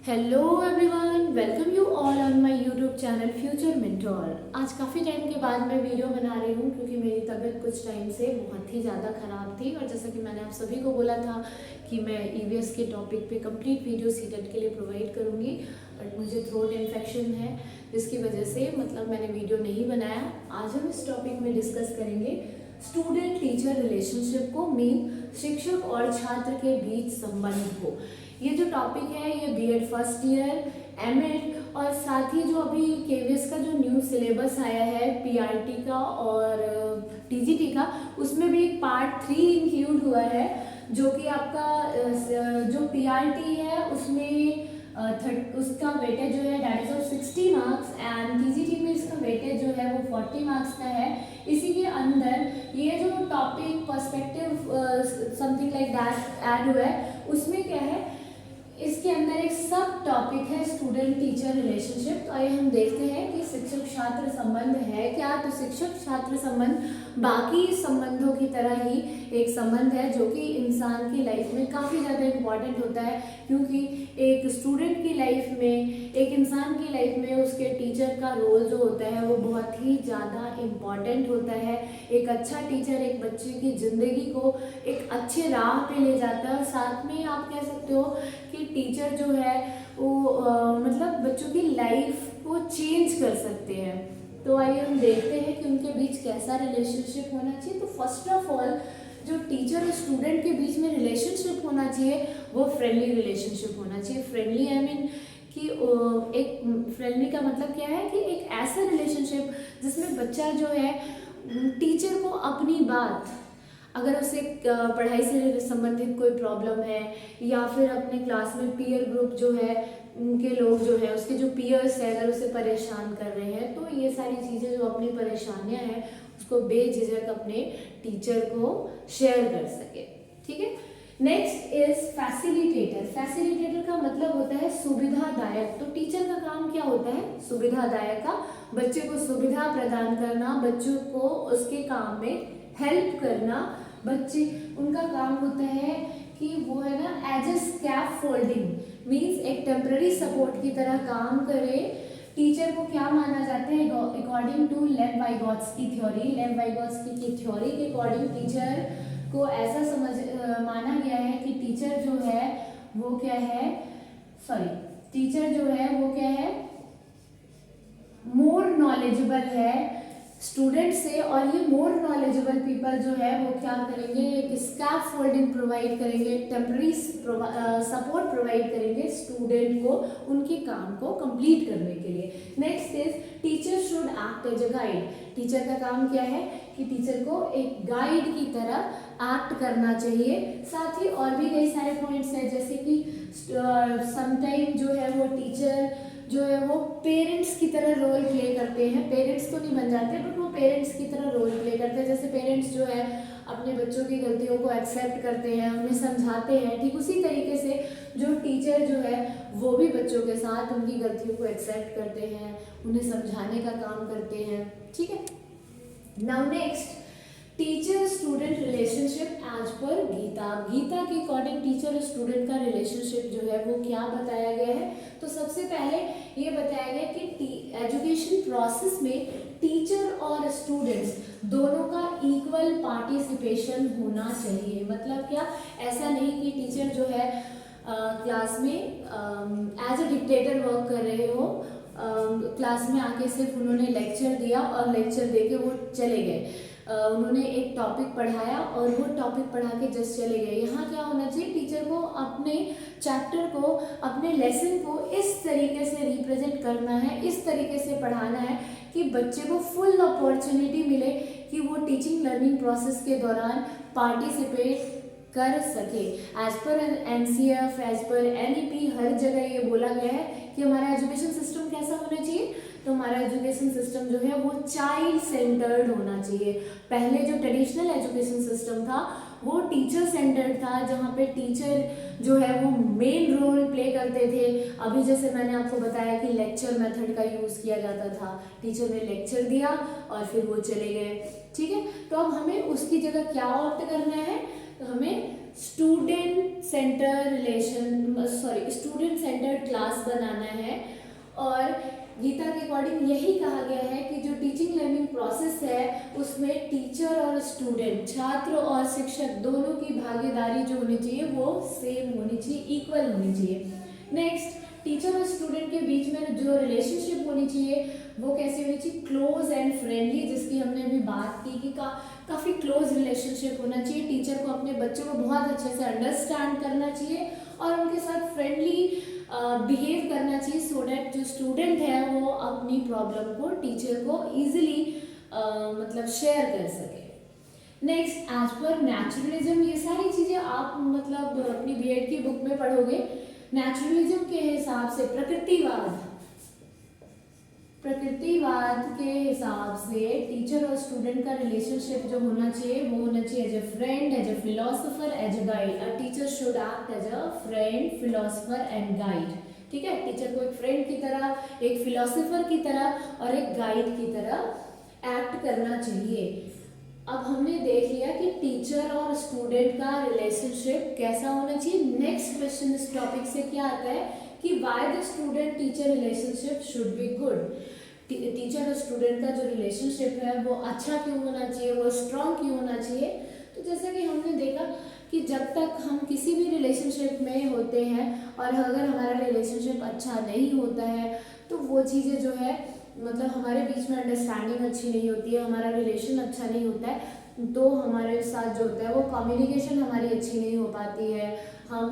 Hello everyone, welcome you all on my YouTube channel future mentor. आज काफ़ी time के बाद मैं वीडियो बना रही हूँ क्योंकि मेरी तबीयत कुछ टाइम से बहुत ही ज़्यादा ख़राब थी और जैसा कि मैंने आप सभी को बोला था कि मैं ईवीएस के टॉपिक पे कंप्लीट वीडियो सीटेट के लिए प्रोवाइड करूँगी, बट मुझे थ्रोट इन्फेक्शन है जिसकी वजह से मैंने वीडियो नहीं बनाया। आज हम इस टॉपिक में डिस्कस करेंगे स्टूडेंट टीचर रिलेशनशिप को, मीन शिक्षक और छात्र के बीच संबंध को। ये जो टॉपिक है ये बीएड फर्स्ट ईयर, एमएड और साथ ही जो अभी केवीएस का जो न्यू सिलेबस आया है पीआरटी का और टीजीटी का, उसमें भी एक पार्ट 3 इंक्लूड हुआ है जो कि आपका जो पीआरटी है उसमें उसका वेटेज जो है that is of 60 marks and TGT में इसका वेटेज जो है वो 40 मार्क्स का है। इसी के अंदर ये जो topic perspective something like that add हुआ है, उसमें क्या है, इसके अंदर एक सब टॉपिक है स्टूडेंट टीचर रिलेशनशिप। तो आइए हम देखते हैं कि शिक्षक छात्र संबंध है क्या। तो शिक्षक छात्र संबंध बाकी संबंधों की तरह ही एक संबंध है जो कि इंसान की लाइफ में काफ़ी ज़्यादा इम्पॉर्टेंट होता है, क्योंकि एक स्टूडेंट की लाइफ में, एक इंसान की लाइफ में उसके टीचर का रोल जो होता है वो बहुत ही ज़्यादा इम्पॉर्टेंट होता है। एक अच्छा टीचर एक बच्चे की ज़िंदगी को एक अच्छे राह पे ले जाता है और साथ में आप कह सकते हो कि टीचर जो है वो मतलब बच्चों की लाइफ को चेंज कर सकते हैं। तो आइए हम देखते हैं कि उनके बीच कैसा रिलेशनशिप होना चाहिए। तो फर्स्ट ऑफ ऑल जो टीचर और स्टूडेंट के बीच में रिलेशनशिप होना चाहिए वो फ्रेंडली रिलेशनशिप होना चाहिए। फ्रेंडली आई मीन कि एक फ्रेंडली का मतलब क्या है कि एक ऐसा रिलेशनशिप जिसमें बच्चा जो है टीचर को अपनी बात, अगर उसे पढ़ाई से संबंधित कोई प्रॉब्लम है या फिर अपने क्लास में पीयर ग्रुप जो है उनके लोग जो है उसके जो पीयर्स है अगर उसे परेशान कर रहे हैं, तो ये सारी चीज़ें जो अपनी परेशानियां हैं उसको बेझिझक अपने टीचर को शेयर कर सके। ठीक है। Next is facilitator. फैसिलिटेटर का मतलब होता है सुविधादायक। तो टीचर का काम क्या होता है? सुविधादायक का, बच्चे को सुविधा प्रदान करना, बच्चों को उसके काम में हेल्प करना। बच्चे उनका काम होता है कि वो है ना एज ए स्कैफोल्डिंग, मीन्स एक टेम्पररी सपोर्ट की तरह काम करे। टीचर को क्या माना जाता है अकॉर्डिंग टू लेव वाइगॉट्स्की थ्योरी। लेव वाइगॉट्स्की की थ्योरी के अकॉर्डिंग टीचर को ऐसा माना गया है कि टीचर जो है वो क्या है, टीचर जो है वो क्या है, मोर नॉलेजेबल है स्टूडेंट से, और ये मोर नॉलेजेबल पीपल जो है वो क्या करेंगे, एक स्कैफोल्डिंग प्रोवाइड करेंगे, टेम्पररी सपोर्ट प्रोवाइड करेंगे स्टूडेंट को उनके काम को कंप्लीट करने के लिए। Next is teacher should act as a guide. Teacher का काम क्या है कि टीचर को एक गाइड की तरह एक्ट करना चाहिए। साथ ही और भी कई सारे पॉइंट्स हैं, जैसे कि समटाइम जो है वो टीचर जो है वो पेरेंट्स की तरह रोल प्ले करते हैं। पेरेंट्स तो नहीं बन जाते बट वो पेरेंट्स की तरह रोल प्ले करते हैं। जैसे पेरेंट्स जो है अपने बच्चों की गलतियों को एक्सेप्ट करते हैं, उन्हें समझाते हैं, ठीक उसी तरीके से जो टीचर जो है वो भी बच्चों के साथ उनकी गलतियों को एक्सेप्ट करते हैं, उन्हें समझाने का काम करते हैं। ठीक है। Now next, teacher student relationship as per Gita. Gita के अकॉर्डिंग टीचर और स्टूडेंट का रिलेशनशिप जो है वो क्या बताया गया है। तो सबसे पहले ये बताया गया कि एजुकेशन प्रोसेस में टीचर और स्टूडेंट्स दोनों का इक्वल पार्टिसिपेशन होना चाहिए। मतलब क्या, ऐसा नहीं कि टीचर जो है क्लास में एज अ डिक्टेटर वर्क कर रहे हो, क्लास में आके सिर्फ उन्होंने लेक्चर दिया और लेक्चर देके वो चले गए, उन्होंने एक टॉपिक पढ़ाया और वो टॉपिक पढ़ा के जस्ट चले गए। यहाँ क्या होना चाहिए, टीचर को अपने चैप्टर को, अपने लेसन को इस तरीके से रिप्रेजेंट करना है, इस तरीके से पढ़ाना है कि बच्चे को फुल अपॉर्चुनिटी मिले कि वो टीचिंग लर्निंग प्रोसेस के दौरान पार्टिसिपेट कर सके। As per NCF, as per NEP, हर जगह ये बोला गया है कि हमारा एजुकेशन सिस्टम कैसा होना चाहिए। तो हमारा एजुकेशन सिस्टम जो है वो चाइल्ड सेंटर्ड होना चाहिए। पहले जो ट्रेडिशनल एजुकेशन सिस्टम था वो टीचर सेंटर्ड था, जहाँ पे टीचर जो है वो मेन रोल प्ले करते थे। अभी जैसे मैंने आपको बताया कि लेक्चर मेथड का यूज़ किया जाता था, टीचर ने लेक्चर दिया और फिर वो चले गए। ठीक है। तो अब हमें उसकी जगह क्या ऑप्ट करना है, तो हमें स्टूडेंट सेंटर्ड क्लास बनाना है। और गीता के अकॉर्डिंग यही कहा गया है कि जो टीचिंग लर्निंग प्रोसेस है उसमें टीचर और स्टूडेंट, छात्र और शिक्षक दोनों की भागीदारी जो होनी चाहिए वो सेम होनी चाहिए, इक्वल होनी चाहिए। नेक्स्ट, टीचर और स्टूडेंट के बीच में जो रिलेशनशिप होनी चाहिए वो कैसी होनी चाहिए, क्लोज एंड फ्रेंडली, जिसकी हमने अभी बात की कि काफ़ी क्लोज रिलेशनशिप होना चाहिए। टीचर को अपने बच्चों को बहुत अच्छे से अंडरस्टैंड करना चाहिए और उनके साथ फ्रेंडली बिहेव करना चाहिए, सो डैट जो स्टूडेंट है वो अपनी प्रॉब्लम को टीचर को ईजिली मतलब शेयर कर सके। नेक्स्ट, एज पर नेचुरलिज्म, ये सारी चीज़ें आप मतलब अपनी बीएड की बुक में पढ़ोगे। नेचुरलिज्म के हिसाब से प्रकृतिवाद के हिसाब से टीचर और स्टूडेंट का रिलेशनशिप जो होना चाहिए वो होना चाहिए as a friend, as a philosopher, as a guide. A teacher should act as a friend, philosopher and guide. ठीक है, टीचर को एक फ्रेंड की तरह, एक फिलोसोफर की तरह और एक गाइड की तरह एक्ट करना चाहिए। अब हमने देख लिया कि टीचर और स्टूडेंट का रिलेशनशिप कैसा होना चाहिए। नेक्स्ट क्वेश्चन इस टॉपिक से क्या आता है कि why the student teacher relationship should be good. Teacher और स्टूडेंट का जो रिलेशनशिप है वो अच्छा क्यों होना चाहिए, वो स्ट्रॉन्ग क्यों होना चाहिए। तो जैसे कि हमने देखा कि जब तक हम किसी भी रिलेशनशिप में होते हैं और अगर हमारा रिलेशनशिप अच्छा नहीं होता है तो वो चीज़ें जो है मतलब हमारे बीच में अंडरस्टैंडिंग अच्छी नहीं होती है, हमारा रिलेशन अच्छा नहीं होता है, तो हमारे साथ जो होता है वो कम्युनिकेशन हमारी अच्छी नहीं हो पाती है, हम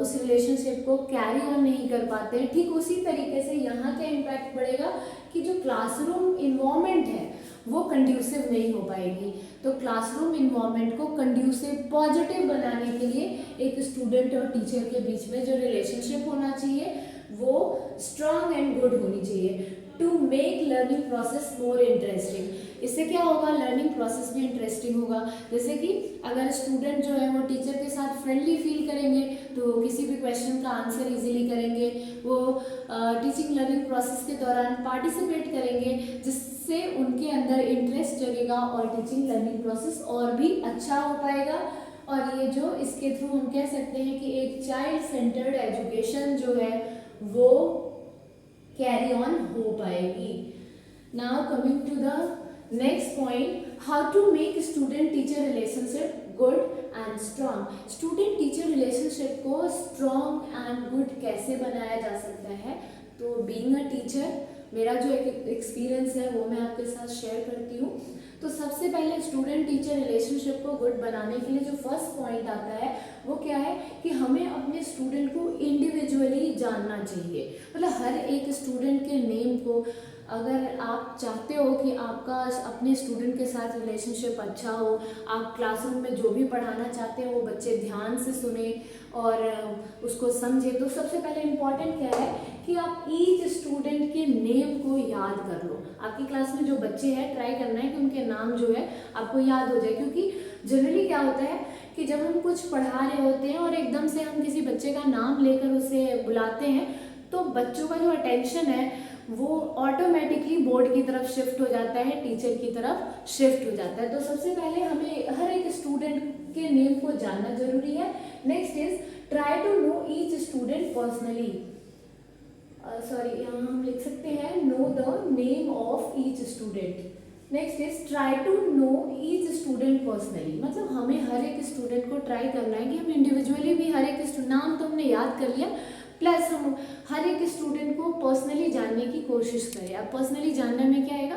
उस रिलेशनशिप को कैरी ऑन नहीं कर पाते हैं। ठीक उसी तरीके से यहाँ क्या इम्पैक्ट पड़ेगा कि जो क्लासरूम इन्वायरमेंट है वो कंड्यूसिव नहीं हो पाएगी। तो क्लासरूम इन्वायरमेंट को कंड्यूसिव पॉजिटिव बनाने के लिए एक स्टूडेंट और टीचर के बीच में जो रिलेशनशिप होना चाहिए वो स्ट्रॉन्ग एंड गुड होनी चाहिए to make learning process more interesting. इससे क्या होगा, लर्निंग प्रोसेस भी इंटरेस्टिंग होगा। जैसे कि अगर स्टूडेंट जो है वो टीचर के साथ फ्रेंडली फील करेंगे तो किसी भी क्वेश्चन का आंसर इजीली करेंगे, वो टीचिंग लर्निंग प्रोसेस के दौरान पार्टिसिपेट करेंगे जिससे उनके अंदर इंटरेस्ट जगेगा और टीचिंग लर्निंग प्रोसेस और भी अच्छा हो पाएगा। और ये जो इसके थ्रू हम कह सकते हैं कि एक चाइल्ड सेंटर्ड एजुकेशन जो है वो कैरी ऑन हो पाएगी। Now coming to the next point, how to make student teacher relationship good and strong. Student teacher relationship को स्ट्रॉन्ग एंड गुड कैसे बनाया जा सकता है। तो बीइंग अ टीचर मेरा जो एक एक्सपीरियंस है वो मैं आपके साथ शेयर करती हूँ। तो सबसे पहले स्टूडेंट टीचर रिलेशनशिप को गुड बनाने के लिए जो फर्स्ट पॉइंट आता है वो क्या है कि हमें अपने स्टूडेंट को इंडिविजुअली जानना चाहिए। मतलब हर एक स्टूडेंट के नेम को, अगर आप चाहते हो कि आपका अपने स्टूडेंट के साथ रिलेशनशिप अच्छा हो, आप क्लासरूम में जो भी पढ़ाना चाहते हो वो बच्चे ध्यान से सुने और उसको समझे, तो सबसे पहले इम्पॉर्टेंट क्या है कि आप ईच स्टूडेंट के नेम को याद कर लो। आपकी क्लास में जो बच्चे हैं ट्राई करना है कि उनके नाम जो है आपको याद हो जाए, क्योंकि जनरली क्या होता है कि जब हम कुछ पढ़ा रहे होते हैं और एकदम से हम किसी बच्चे का नाम लेकर उसे बुलाते हैं तो बच्चों का जो अटेंशन है वो ऑटोमेटिकली बोर्ड की तरफ शिफ्ट हो जाता है, टीचर की तरफ शिफ्ट हो जाता है। तो सबसे पहले हमें हर एक स्टूडेंट के नेम को जानना जरूरी है। Next is try to know each student personally. यहाँ हम लिख सकते हैं know the name of each student. Next is try to know each student personally. मतलब हमें हर एक स्टूडेंट को ट्राई करना है कि हम इंडिविजुअली भी हर एक नाम तो हमने याद कर लिया, प्लस हम हर एक स्टूडेंट को पर्सनली जानने की कोशिश करें। अब पर्सनली जानने में क्या आएगा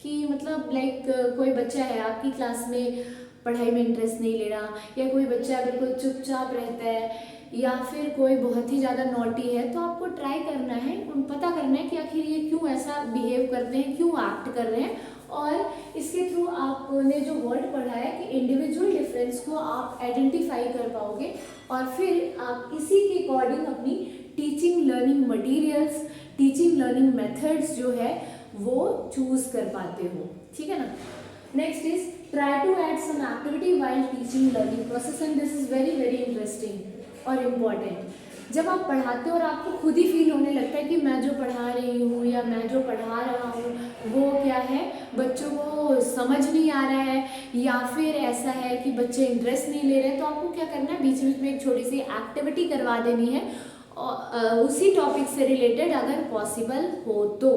कि मतलब लाइक कोई बच्चा है आपकी क्लास में पढ़ाई में इंटरेस्ट नहीं ले रहा, या कोई बच्चा बिल्कुल चुपचाप रहता है, या फिर कोई बहुत ही ज़्यादा नॉटी है, तो आपको ट्राई करना है, पता करना है कि आखिर ये क्यों ऐसा बिहेव करते हैं, क्यों एक्ट कर रहे हैं। और इसके थ्रू आपने जो वर्ड पढ़ा है कि इंडिविजुअल डिफरेंस को आप आइडेंटिफाई कर पाओगे और फिर आप इसी के अकॉर्डिंग अपनी teaching learning materials, teaching learning methods जो है वो चूज कर पाते हो। ठीक है ना। Next is try to add some activity while teaching learning process, and this is very very interesting और इम्पॉर्टेंट। जब आप पढ़ाते हो और आपको खुद ही फील होने लगता है कि मैं जो पढ़ा रही हूँ या मैं जो पढ़ा रहा हूँ वो क्या है, बच्चों को समझ नहीं आ रहा है, या फिर ऐसा है कि बच्चे इंटरेस्ट नहीं ले रहे हैं, तो आपको क्या करना है, बीच बीच में एक छोटी सी एक्टिविटी करवा देनी है उसी टॉपिक से रिलेटेड अगर पॉसिबल हो तो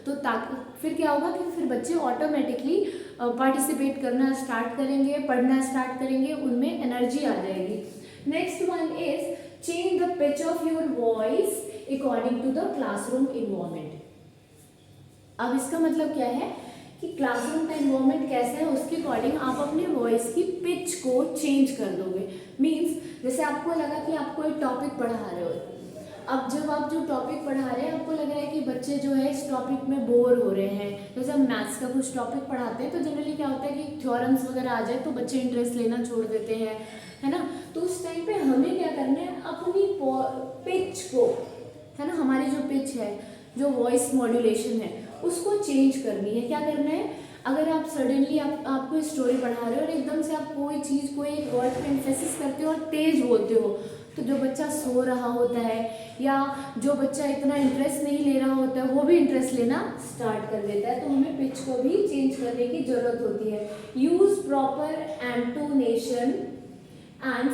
ताकि फिर क्या होगा कि फिर बच्चे ऑटोमेटिकली पार्टिसिपेट करना स्टार्ट करेंगे, पढ़ना स्टार्ट करेंगे, उनमें एनर्जी आ जाएगी। Next one is change the pitch of your voice according to the classroom environment. अब इसका मतलब क्या है कि क्लासरूम का इन्वायरमेंट कैसा है उसके अकॉर्डिंग आप अपने वॉइस की पिच को चेंज कर दोगे। मीन्स जैसे आपको लगा कि आप कोई टॉपिक पढ़ा रहे हो, अब जब आप जो टॉपिक पढ़ा रहे हैं आपको लग रहा है कि बच्चे जो है इस टॉपिक में बोर हो रहे हैं, जैसे हम मैथ्स का कुछ टॉपिक पढ़ाते हैं तो जनरली क्या होता है कि थ्योरम्स वगैरह आ जाए तो बच्चे इंटरेस्ट लेना छोड़ देते हैं, है ना। तो उस टाइम पे हमें क्या करना है, अपनी पिच को, है ना, हमारी जो पिच है, जो वॉइस मॉड्यूलेशन है उसको चेंज करनी है। क्या करना है, अगर आप सडनली आपको स्टोरी पढ़ा रहे हो और एकदम से आप कोई चीज़ को एक वर्ड पे एम्फेसिस करते हो और तेज बोलते हो, तो जो बच्चा सो रहा होता है या जो बच्चा इतना इंटरेस्ट नहीं ले रहा होता है वो भी इंटरेस्ट लेना स्टार्ट कर देता है। तो हमें पिच को भी चेंज करने की जरूरत होती है। Use proper intonation and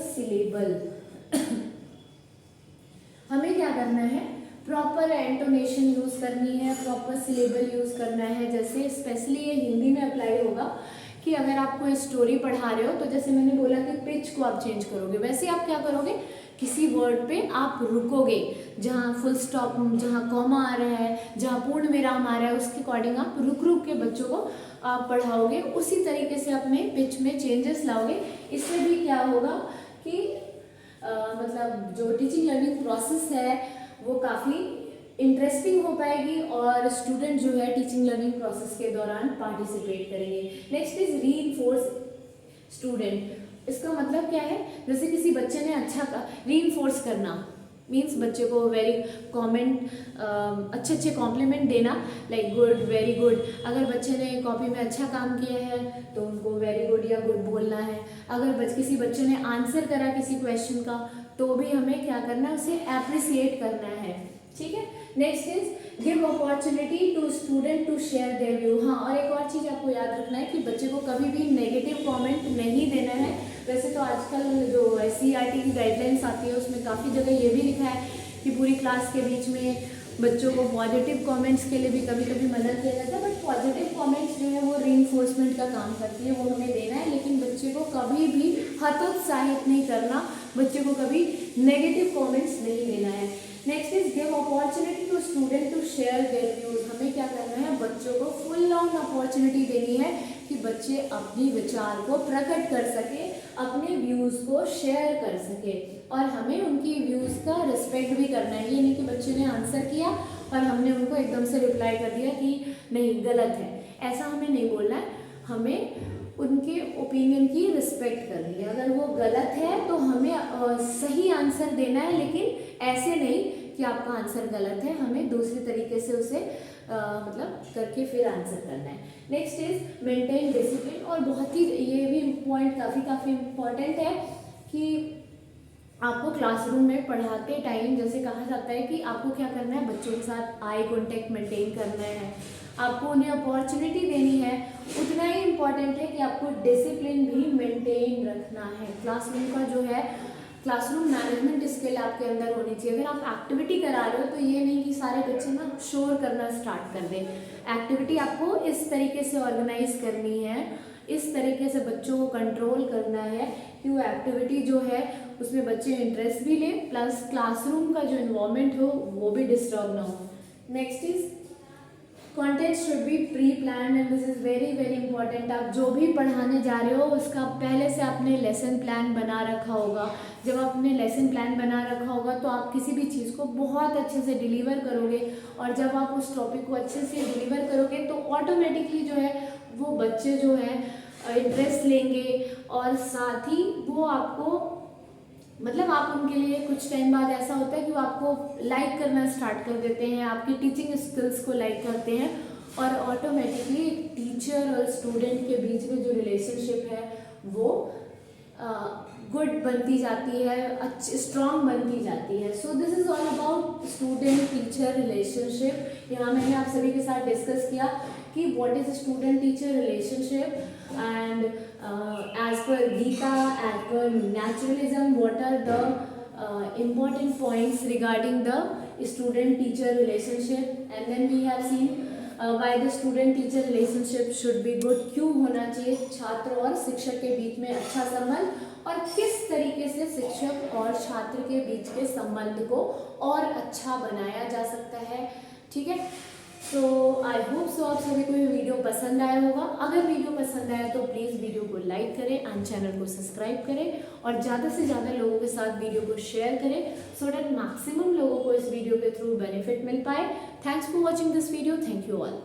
syllable. हमें क्या करना है, प्रॉपर एंटोनेशन यूज करनी है, प्रॉपर सिलेबल यूज करना है। जैसे स्पेशली ये हिंदी में अप्लाई होगा कि अगर आप कोई स्टोरी पढ़ा रहे हो तो जैसे मैंने बोला कि पिच को आप चेंज करोगे, वैसे आप क्या करोगे, किसी वर्ड पे आप रुकोगे, जहाँ फुल स्टॉप, जहाँ कॉमा आ रहा है, जहाँ पूर्ण विराम आ रहा है, उसके अकॉर्डिंग आप रुक रुक के बच्चों को आप पढ़ाओगे। उसी तरीके से अपने पिच में चेंजेस लाओगे। इससे भी क्या होगा कि मतलब जो टीचिंग लर्निंग प्रोसेस है वो काफ़ी इंटरेस्टिंग हो पाएगी और स्टूडेंट जो है टीचिंग लर्निंग प्रोसेस के दौरान पार्टिसिपेट करेंगे। Next is reinforce student. इसका मतलब क्या है, जैसे किसी बच्चे ने अच्छा रीइंफोर्स करना मीन्स बच्चे को वेरी अच्छे कॉम्प्लीमेंट देना, लाइक गुड, वेरी गुड। अगर बच्चे ने कॉपी में अच्छा काम किया है तो उनको वेरी गुड या गुड बोलना है। अगर किसी बच्चे ने आंसर करा किसी क्वेश्चन का तो भी हमें क्या करना है, उसे एप्रिसिएट करना है, ठीक है। Next is give opportunity to student to share their view. हाँ, और एक और चीज़ आपको याद रखना है कि बच्चे को कभी भी नेगेटिव कमेंट नहीं देना है। वैसे तो आजकल जो SCERT की गाइडलाइंस आती है उसमें काफ़ी जगह ये भी लिखा है कि पूरी क्लास के बीच में बच्चों को पॉजिटिव कमेंट्स के लिए भी कभी कभी मना किया जाता है, बट पॉजिटिव कमेंट्स जो है वो रीइंफोर्समेंट का काम करती है, वो हमें देना है। लेकिन बच्चे को कभी भी हतोत्साहित नहीं करना, बच्चे को कभी नेगेटिव कमेंट्स नहीं देना है। Next is give opportunity to student to share their views. हमें क्या करना है, बच्चों को फुल ऑन अपॉर्चुनिटी देनी है कि बच्चे अपनी विचार को प्रकट कर सके, अपने व्यूज को शेयर कर सके, और हमें उनकी व्यूज का रिस्पेक्ट भी करना है। ये नहीं कि बच्चे ने आंसर किया और हमने उनको एकदम से रिप्लाई कर दिया कि नहीं गलत है, ऐसा हमें नहीं बोलना है। हमें उनके ओपिनियन की रिस्पेक्ट करनी है। अगर वो गलत है तो हमें सही आंसर देना है, लेकिन ऐसे नहीं कि आपका आंसर गलत है, हमें दूसरी तरीके से उसे मतलब करके फिर आंसर करना है। Next is maintain discipline. और बहुत ही ये भी पॉइंट काफ़ी इम्पॉर्टेंट है कि आपको क्लासरूम में पढ़ाते टाइम जैसे कहा जाता है कि आपको क्या करना है, बच्चों के साथ आई कॉन्टेक्ट मेंटेन करना है, आपको उन्हें अपॉर्चुनिटी देनी है। उतना ही इम्पॉर्टेंट है कि आपको डिसिप्लिन भी मेंटेन रखना है। क्लासरूम का जो है क्लासरूम मैनेजमेंट स्किल आपके अंदर होनी चाहिए। अगर आप एक्टिविटी करा रहे हो तो ये नहीं कि सारे बच्चे ना शोर करना स्टार्ट कर दें। एक्टिविटी आपको इस तरीके से ऑर्गेनाइज करनी है, इस तरीके से बच्चों को कंट्रोल करना है कि वो एक्टिविटी जो है उसमें बच्चे इंटरेस्ट भी लें, प्लस क्लासरूम का जो इन्वायरमेंट हो वो भी डिस्टर्ब ना हो। Next is content should be pre plan and this is very important. आप जो भी पढ़ाने जा रहे हो उसका पहले से आपने लेसन प्लान बना रखा होगा। जब आपने लेसन प्लान बना रखा होगा तो आप किसी भी चीज़ को बहुत अच्छे से डिलीवर करोगे, और जब आप उस टॉपिक को अच्छे से डिलीवर करोगे तो ऑटोमेटिकली जो है वो बच्चे जो है इंटरेस्ट लेंगे, और साथ ही वो आपको मतलब आप उनके लिए कुछ टाइम बाद ऐसा होता है कि वो आपको लाइक करना स्टार्ट कर देते हैं, आपकी टीचिंग स्किल्स को लाइक करते हैं, और ऑटोमेटिकली टीचर और स्टूडेंट के बीच में जो रिलेशनशिप है वो गुड बनती जाती है, अच्छी स्ट्रॉन्ग बनती जाती है। So this is all about student teacher relationship. यहाँ मैंने आप सभी के साथ डिस्कस किया कि what is student teacher relationship and as per Gita, as per naturalism, what are the important points regarding the student teacher relationship, and then we have seen why the student teacher relationship should be good, क्यों होना चाहिए छात्र और शिक्षक के बीच में अच्छा संबंध, और किस तरीके से शिक्षक और छात्र के बीच के संबंध को और अच्छा बनाया जा सकता है। ठीक है, तो आई होप सो आप सभी को ये वीडियो पसंद आया होगा। अगर वीडियो पसंद आया तो प्लीज़ वीडियो को लाइक करें एंड चैनल को सब्सक्राइब करें और ज़्यादा से ज़्यादा लोगों के साथ वीडियो को शेयर करें सो डैट मैक्सिमम लोगों को इस वीडियो के थ्रू बेनिफिट मिल पाए। Thanks for watching this video. Thank you all.